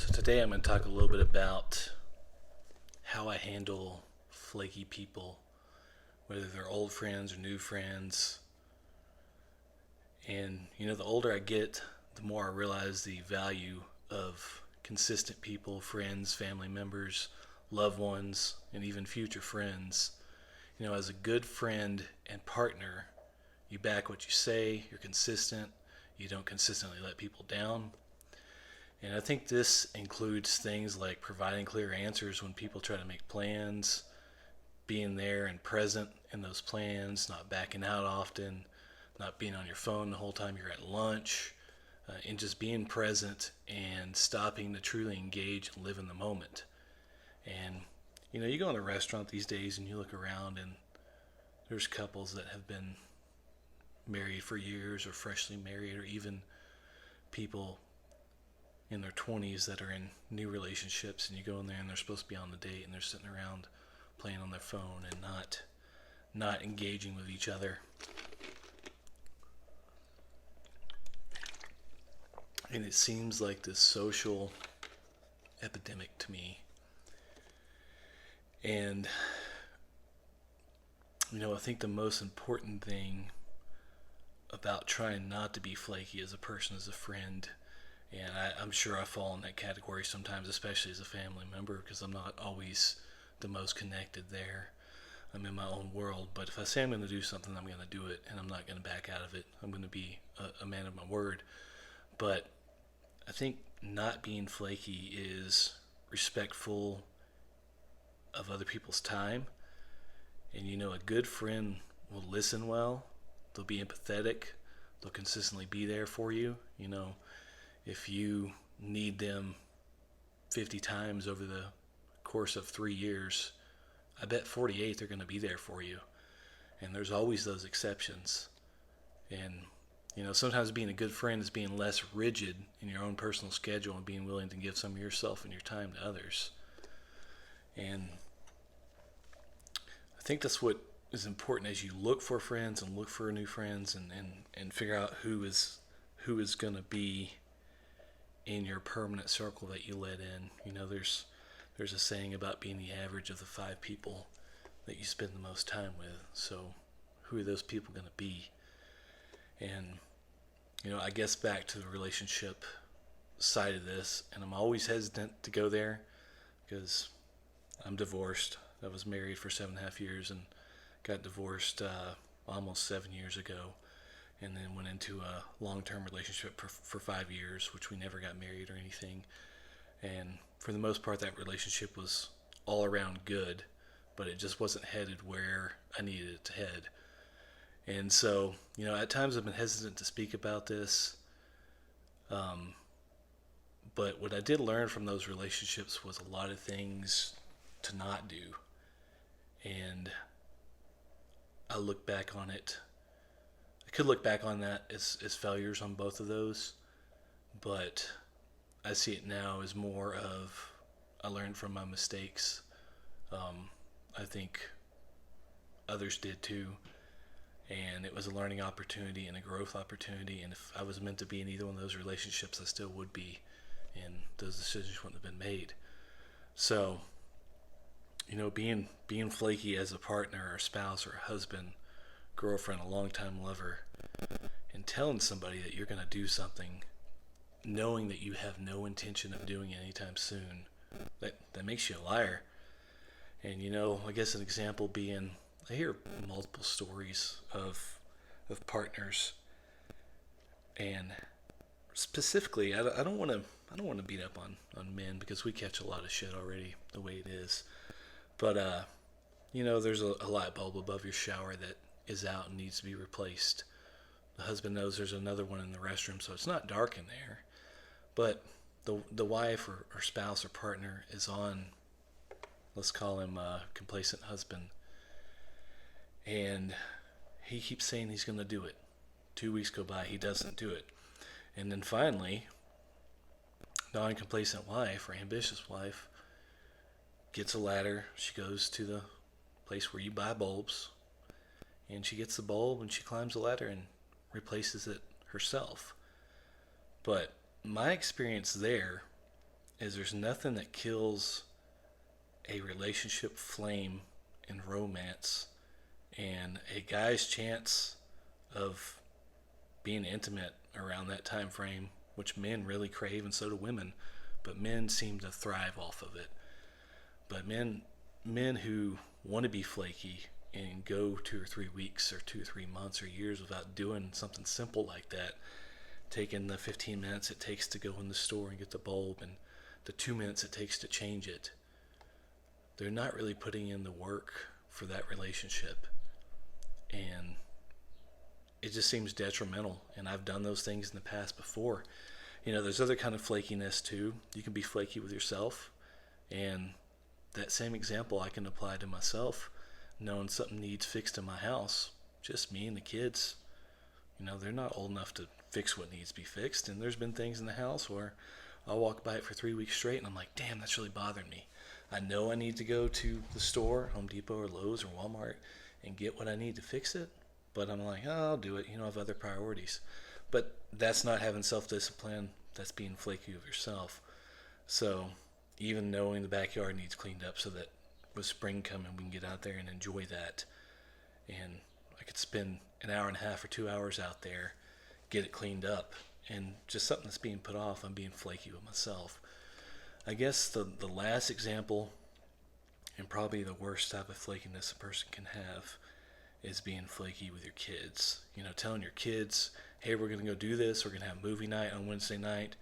So today I'm going to talk a little bit about how I handle flaky people, whether they're old friends or new friends. And the older I get, the more I realize the value of consistent people, friends, family members, loved ones, and even future friends. As a good friend and partner, you back what you say, you're consistent, you don't consistently let people down. And I think this includes things like providing clear answers when people try to make plans, being there and present in those plans, not backing out often, not being on your phone the whole time you're at lunch, and just being present and stopping to truly engage and live in the moment. And you go in a restaurant these days and you look around and there's couples that have been married for years or freshly married, or even people in their 20s that are in new relationships, and you go in there and they're supposed to be on the date and they're sitting around playing on their phone and not engaging with each other. And it seems like this social epidemic to me. And I think the most important thing about trying not to be flaky as a person, as a friend, and I'm sure I fall in that category sometimes, especially as a family member, because I'm not always the most connected there. I'm in my own world, but if I say I'm going to do something, I'm going to do it, and I'm not going to back out of it. I'm going to be a man of my word. But I think not being flaky is respectful of other people's time. And a good friend will listen well, they'll be empathetic, they'll consistently be there for you. If you need them 50 times over the course of 3 years, I bet 48 they're going to be there for you. And there's always those exceptions. And sometimes being a good friend is being less rigid in your own personal schedule and being willing to give some of yourself and your time to others. And I think that's what is important as you look for friends and look for new friends, and figure out who is going to be in your permanent circle that you let in. There's a saying about being the average of the 5 people that you spend the most time with. So who are those people going to be? And I guess back to the relationship side of this, and I'm always hesitant to go there because I'm divorced. I was married for 7.5 years and got divorced almost 7 years ago, and then went into a long-term relationship for 5 years, which we never got married or anything. And for the most part, that relationship was all around good, but it just wasn't headed where I needed it to head. And so, at times I've been hesitant to speak about this. But what I did learn from those relationships was a lot of things to not do. And I look back on it. I could look back on that as failures on both of those, but I see it now as more of I learned from my mistakes. I think others did too, and it was a learning opportunity and a growth opportunity. And if I was meant to be in either one of those relationships, I still would be, and those decisions wouldn't have been made. So, being flaky as a partner or a spouse or a husband, girlfriend, a longtime lover, and telling somebody that you're going to do something, knowing that you have no intention of doing it anytime soon, that makes you a liar. And I guess an example being, I hear multiple stories of partners, and specifically, I don't want to beat up on men because we catch a lot of shit already the way it is. But there's a light bulb above your shower that is out and needs to be replaced. The husband knows there's another one in the restroom, so it's not dark in there. But the wife or spouse or partner is on, let's call him a complacent husband, and he keeps saying he's going to do it. 2 weeks go by, he doesn't do it. And then finally, non-complacent wife or ambitious wife gets a ladder. She goes to the place where you buy bulbs, and she gets the bulb and she climbs the ladder and replaces it herself. But my experience there is there's nothing that kills a relationship flame in romance and a guy's chance of being intimate around that time frame, which men really crave and so do women, but men seem to thrive off of it. But men who want to be flaky and go 2 or 3 weeks or 2 or 3 months or years without doing something simple like that, taking the 15 minutes it takes to go in the store and get the bulb and the 2 minutes it takes to change it, they're not really putting in the work for that relationship. And it just seems detrimental. And I've done those things in the past before. There's other kind of flakiness too. You can be flaky with yourself. And that same example I can apply to myself, knowing something needs fixed in my house. Just me and the kids. They're not old enough to fix what needs to be fixed. And there's been things in the house where I'll walk by it for 3 weeks straight and I'm like, damn, that's really bothering me. I know I need to go to the store, Home Depot or Lowe's or Walmart, and get what I need to fix it. But I'm like, oh, I'll do it. I have other priorities. But that's not having self-discipline. That's being flaky with yourself. So even knowing the backyard needs cleaned up so that with spring coming, we can get out there and enjoy that. And I could spend an hour and a half or 2 hours out there, get it cleaned up. And just something that's being put off, I'm being flaky with myself. I guess the last example, and probably the worst type of flakiness a person can have, is being flaky with your kids. Telling your kids, hey, we're going to go do this, we're going to have movie night on Wednesday night,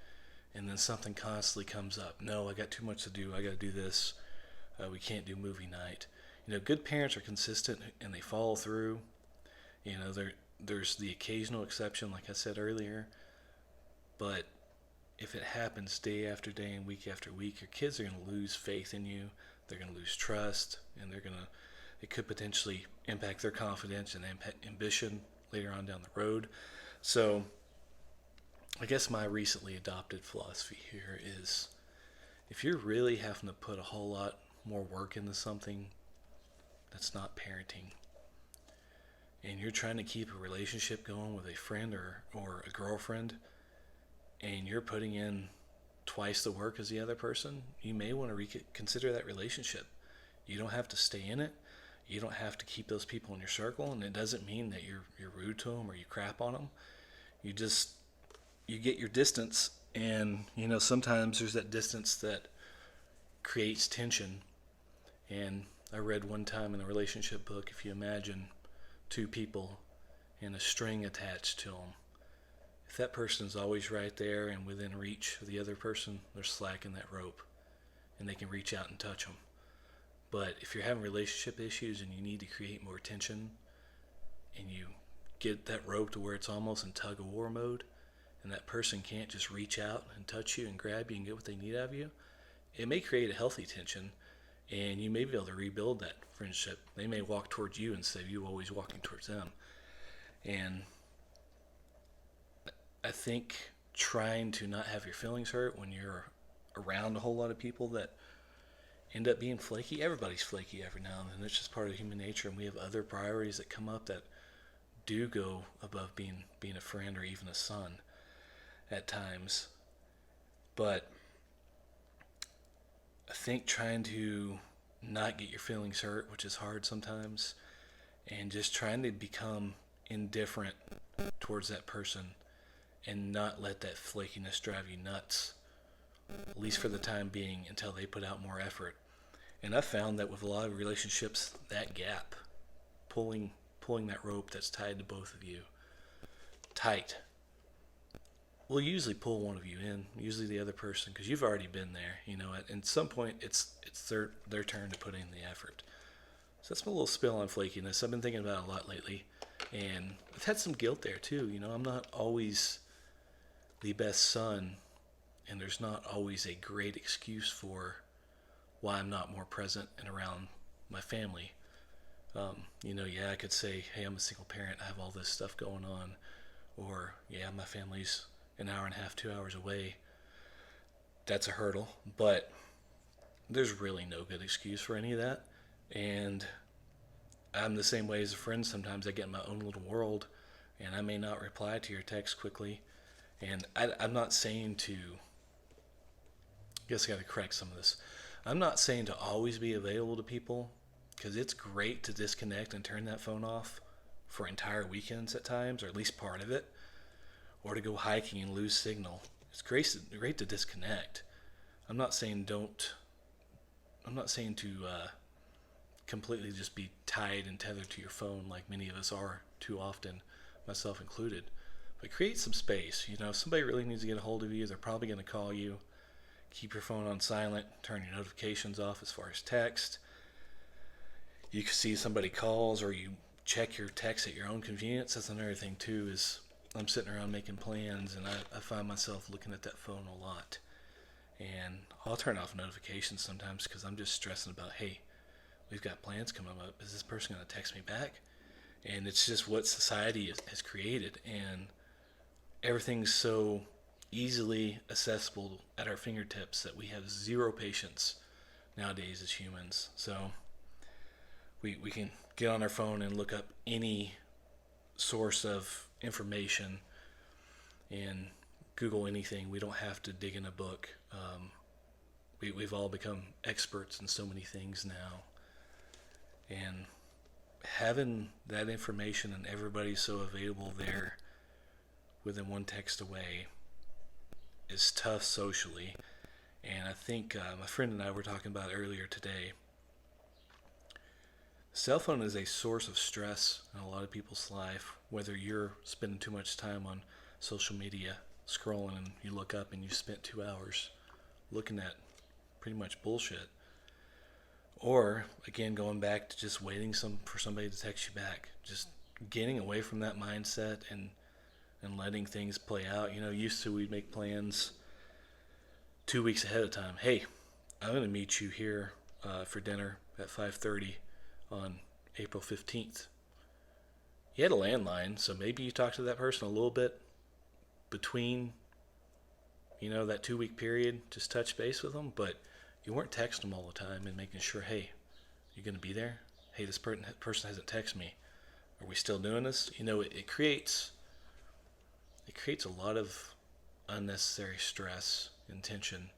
and then something constantly comes up. No, I got too much to do, I got to do this, we can't do movie night. Good parents are consistent and they follow through. There's the occasional exception, like I said earlier, but if it happens day after day and week after week, your kids are going to lose faith in you, they're going to lose trust, and it could potentially impact their confidence and ambition later on down the road. So I guess my recently adopted philosophy here is, if you're really having to put a whole lot more work into something that's not parenting, and you're trying to keep a relationship going with a friend or a girlfriend, and you're putting in twice the work as the other person, you may want to reconsider that relationship. You don't have to stay in it. You don't have to keep those people in your circle, and it doesn't mean that you're rude to them or you crap on them. You get your distance, and sometimes there's that distance that creates tension. And I read one time in a relationship book, if you imagine two people and a string attached to them, if that person's always right there and within reach of the other person, they're slacking that rope and they can reach out and touch them. But if you're having relationship issues and you need to create more tension, and you get that rope to where it's almost in tug of war mode, and that person can't just reach out and touch you and grab you and get what they need out of you, it may create a healthy tension, and you may be able to rebuild that friendship. They may walk towards you instead of you always walking towards them. And I think trying to not have your feelings hurt when you're around a whole lot of people that end up being flaky. Everybody's flaky every now and then. It's just part of human nature, and we have other priorities that come up that do go above being a friend or even a son at times. But I think trying to not get your feelings hurt, which is hard sometimes, and just trying to become indifferent towards that person and not let that flakiness drive you nuts, at least for the time being, until they put out more effort. And I've found that with a lot of relationships, that gap, pulling that rope that's tied to both of you tight, will usually pull one of you in, usually the other person, because you've already been there. At some point, it's their turn to put in the effort. So that's my little spill on flakiness. I've been thinking about it a lot lately, and I've had some guilt there too. I'm not always the best son, and there's not always a great excuse for why I'm not more present and around my family. I could say, hey, I'm a single parent, I have all this stuff going on, or yeah, my family's an hour and a half, 2 hours away. That's a hurdle, but there's really no good excuse for any of that. And I'm the same way as a friend. Sometimes I get in my own little world, and I may not reply to your text quickly. And I'm not saying to guess I got to correct some of this. I'm not saying to always be available to people, because it's great to disconnect and turn that phone off for entire weekends at times, or at least part of it, or to go hiking and lose signal. It's great to disconnect. I'm not saying don't. I'm not saying to completely just be tied and tethered to your phone like many of us are too often, myself included. But create some space. You know, if somebody really needs to get a hold of you, they're probably going to call you. Keep your phone on silent. Turn your notifications off as far as text. You can see somebody calls, or you check your text at your own convenience. That's another thing too. Is I'm sitting around making plans, and I find myself looking at that phone a lot. And I'll turn off notifications sometimes because I'm just stressing about, hey, we've got plans coming up. Is this person going to text me back? And it's just what society has created, and everything's so easily accessible at our fingertips that we have zero patience nowadays as humans. So we can get on our phone and look up any source of information and Google anything. We don't have to dig in a book. We've all become experts in so many things now. And having that information and everybody so available there within one text away is tough socially. And I think my friend and I were talking about earlier today. Cell phone is a source of stress in a lot of people's life, whether you're spending too much time on social media scrolling and you look up and you spent 2 hours looking at pretty much bullshit, or again going back to just waiting for somebody to text you back, just getting away from that mindset and letting things play out. You know, used to we'd make plans 2 weeks ahead of time. Hey, I'm going to meet you here for dinner at 5:30 on April 15th. You had a landline, so maybe you talked to that person a little bit between, you know, that 2 week period, just touch base with them, but you weren't texting them all the time and making sure, hey, you going to be there? Hey, this person hasn't texted me. Are we still doing this? You know, it creates a lot of unnecessary stress and tension,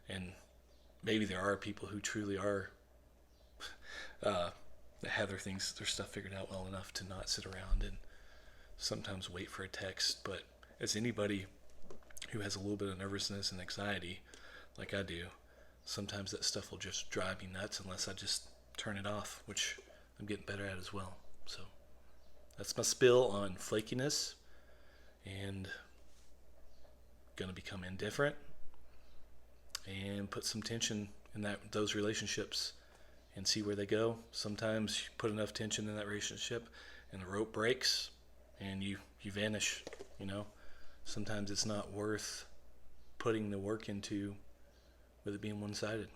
and maybe there are people who truly are that have their stuff figured out well enough to not sit around and sometimes wait for a text. But as anybody who has a little bit of nervousness and anxiety, like I do, sometimes that stuff will just drive me nuts unless I just turn it off, which I'm getting better at as well. So that's my spill on flakiness and going to become indifferent and put some tension in those relationships and see where they go. Sometimes you put enough tension in that relationship and the rope breaks and you vanish, you know. Sometimes it's not worth putting the work into with it being one-sided.